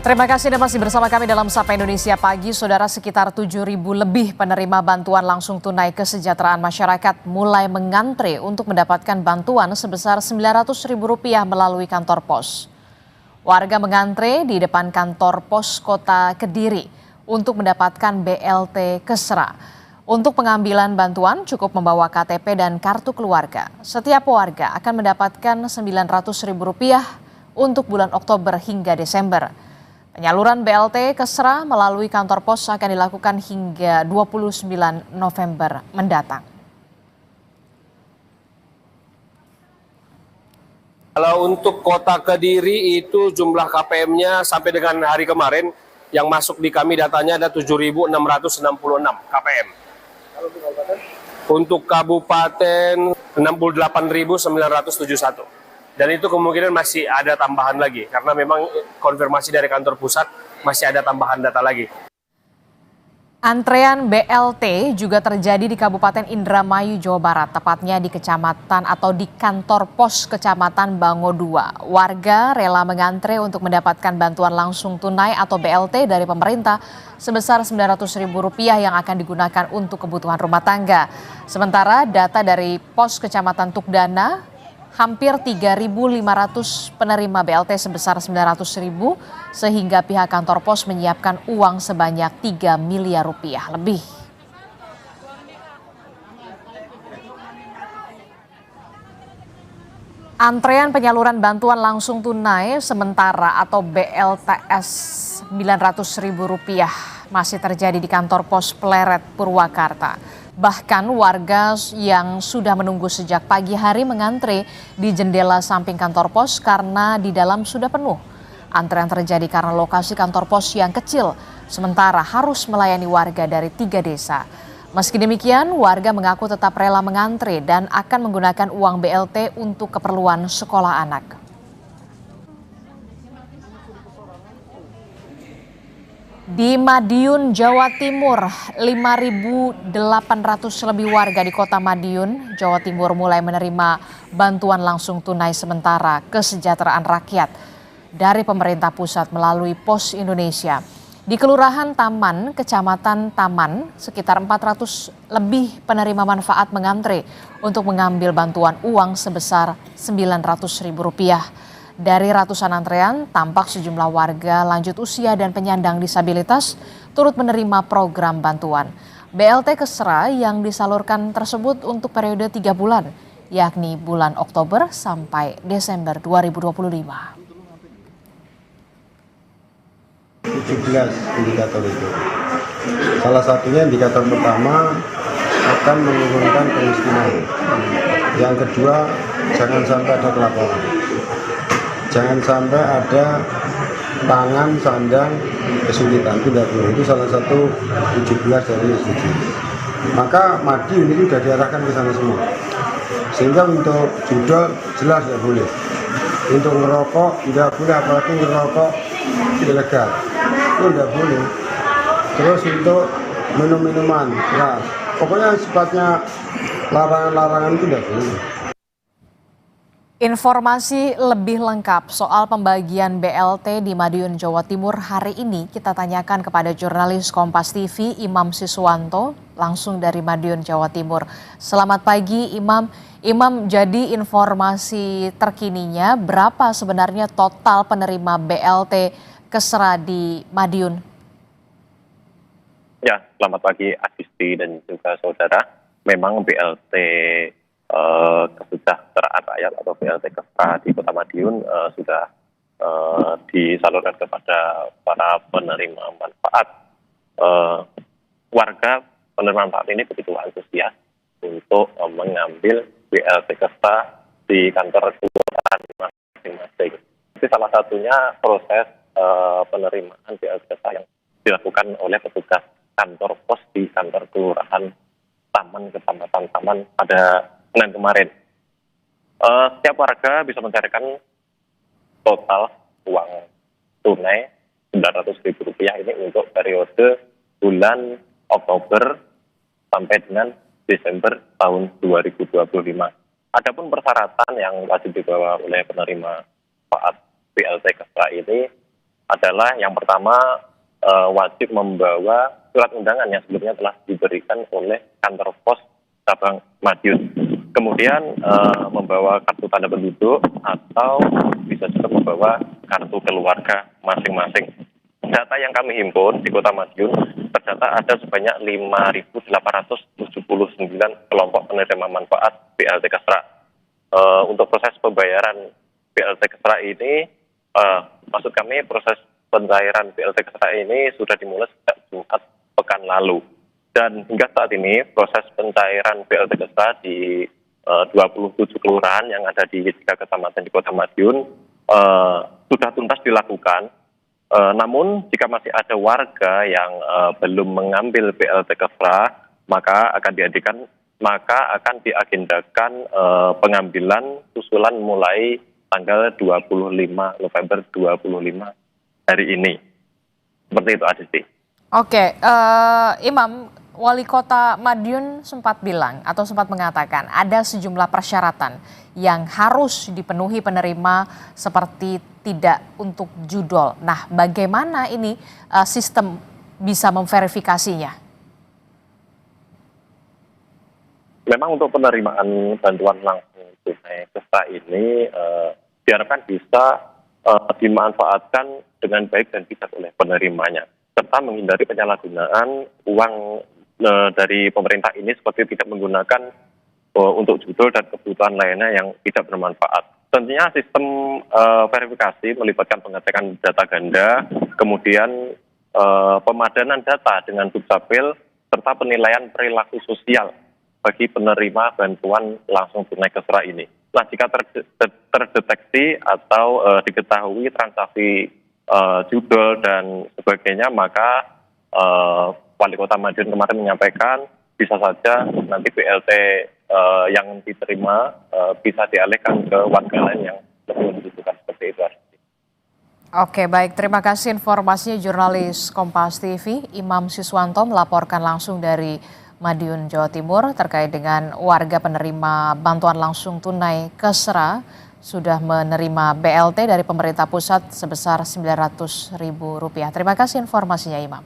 Terima kasih Anda masih bersama kami dalam Sapa Indonesia Pagi. Saudara, sekitar 7.000 lebih penerima bantuan langsung tunai kesejahteraan masyarakat mulai mengantre untuk mendapatkan bantuan sebesar Rp900.000 melalui kantor pos. Warga mengantre di depan kantor pos Kota Kediri untuk mendapatkan BLT Kesra. Untuk pengambilan bantuan cukup membawa KTP dan kartu keluarga. Setiap warga akan mendapatkan Rp900.000 untuk bulan Oktober hingga Desember. Penyaluran BLT Kesra melalui kantor pos akan dilakukan hingga 29 November mendatang. Kalau untuk Kota Kediri itu jumlah KPM-nya sampai dengan hari kemarin yang masuk di kami datanya ada 7.666 KPM. Untuk kabupaten 68.971. Dan itu kemungkinan masih ada tambahan lagi, karena memang konfirmasi dari kantor pusat masih ada tambahan data lagi. Antrean BLT juga terjadi di Kabupaten Indramayu, Jawa Barat, tepatnya di kecamatan atau di kantor pos Kecamatan Bango 2. Warga rela mengantre untuk mendapatkan bantuan langsung tunai atau BLT dari pemerintah sebesar Rp900.000 yang akan digunakan untuk kebutuhan rumah tangga. Sementara data dari pos Kecamatan Tukdana, hampir 3.500 penerima BLT sebesar Rp900.000 sehingga pihak kantor pos menyiapkan uang sebanyak Rp3 miliar lebih. Antrean penyaluran bantuan langsung tunai sementara atau BLTS Rp900.000 masih terjadi di kantor pos Pleret, Purwakarta. Bahkan warga yang sudah menunggu sejak pagi hari mengantre di jendela samping kantor pos karena di dalam sudah penuh. Antrean terjadi karena lokasi kantor pos yang kecil, sementara harus melayani warga dari 3 desa. Meski demikian, warga mengaku tetap rela mengantre dan akan menggunakan uang BLT untuk keperluan sekolah anak. Di Madiun, Jawa Timur, 5.800 lebih warga di kota Madiun, Jawa Timur mulai menerima bantuan langsung tunai sementara kesejahteraan rakyat dari pemerintah pusat melalui Pos Indonesia. Di Kelurahan Taman, Kecamatan Taman, sekitar 400 lebih penerima manfaat mengantre untuk mengambil bantuan uang sebesar Rp900.000. Dari ratusan antrean, tampak sejumlah warga lanjut usia dan penyandang disabilitas turut menerima program bantuan. BLT Kesra yang disalurkan tersebut untuk periode 3 bulan, yakni bulan Oktober sampai Desember 2025. 17 indikator itu. Salah satunya indikator pertama akan menurunkan kemiskinan. Yang kedua, jangan sampai ada kelaparan. Jangan sampai ada pangan, sandang, kesulitan. Tidak boleh. Itu salah satu 17 dari SDGs. Maka Madiun itu sudah diarahkan ke sana semua. Sehingga untuk judol jelas tidak boleh. Untuk ngerokok tidak boleh, apalagi ngerokok ilegal. Itu tidak boleh. Terus untuk minum-minuman keras. Pokoknya sifatnya larangan-larangan itu tidak boleh. Informasi lebih lengkap soal pembagian BLT di Madiun, Jawa Timur hari ini kita tanyakan kepada jurnalis Kompas TV Imam Siswanto langsung dari Madiun, Jawa Timur. Selamat pagi Imam. Imam, jadi informasi terkininya berapa sebenarnya total penerima BLT Kesra di Madiun? Ya, selamat pagi Adisti dan juga saudara. Memang BLT kesejahteraan rakyat atau BLT Kesra di Kota Madiun sudah disalurkan kepada para penerima manfaat. Warga penerima manfaat ini begitu antusias untuk mengambil BLT Kesra di kantor kelurahan masing-masing. Jadi salah satunya proses penerimaan BLT Kesra yang dilakukan oleh petugas kantor pos di kantor kelurahan Taman, Kecamatan Taman pada Senin kemarin. Setiap warga bisa mencarikan total uang tunai Rp900.000 ini untuk periode bulan Oktober sampai dengan Desember tahun 2025. Adapun persyaratan yang wajib dibawa oleh penerima manfaat BLT Kesra ini adalah yang pertama wajib membawa surat undangan yang sebelumnya telah diberikan oleh kantor pos cabang Madiun. Kemudian membawa kartu tanda penduduk atau bisa juga membawa kartu keluarga masing-masing. Data yang kami himpun di Kota Madiun tercatat ada sebanyak 5.879 kelompok penerima manfaat BLT Kesra. Untuk proses pembayaran BLT Kesra ini, maksud kami proses pencairan BLT Kesra ini sudah dimulai sejak Jumat pekan lalu. Dan hingga saat ini proses pencairan BLT Kesra di 27 kelurahan yang ada di 3 kecamatan di Kota Madiun sudah tuntas dilakukan. Namun jika masih ada warga yang belum mengambil BLT Kesra, maka akan diagendakan pengambilan susulan mulai tanggal 25 November 25 hari ini. Seperti itu, Adisti. Oke, Imam, Wali Kota Madiun sempat bilang atau sempat mengatakan ada sejumlah persyaratan yang harus dipenuhi penerima seperti tidak untuk judol. Nah, bagaimana ini sistem bisa memverifikasinya? Memang untuk penerimaan bantuan langsung tunai Kesra ini diharapkan bisa dimanfaatkan dengan baik dan bijak oleh penerimanya, serta menghindari penyalahgunaan uang dari pemerintah ini seperti tidak menggunakan untuk judul dan kebutuhan lainnya yang tidak bermanfaat. Tentunya sistem verifikasi melibatkan pengecekan data ganda, kemudian pemadanan data dengan Dukcapil, serta penilaian perilaku sosial bagi penerima bantuan langsung tunai Kesra ini. Nah, jika terdeteksi atau diketahui transaksi judul dan sebagainya, maka Wali Kota Madiun kemarin menyampaikan bisa saja nanti BLT yang diterima bisa dialihkan ke warga lain yang lebih membutuhkan, seperti itu. Oke, baik. Terima kasih informasinya jurnalis Kompas TV, Imam Siswanto melaporkan langsung dari Madiun, Jawa Timur terkait dengan warga penerima bantuan langsung tunai Kesra sudah menerima BLT dari pemerintah pusat sebesar Rp900.000. Terima kasih informasinya, Imam.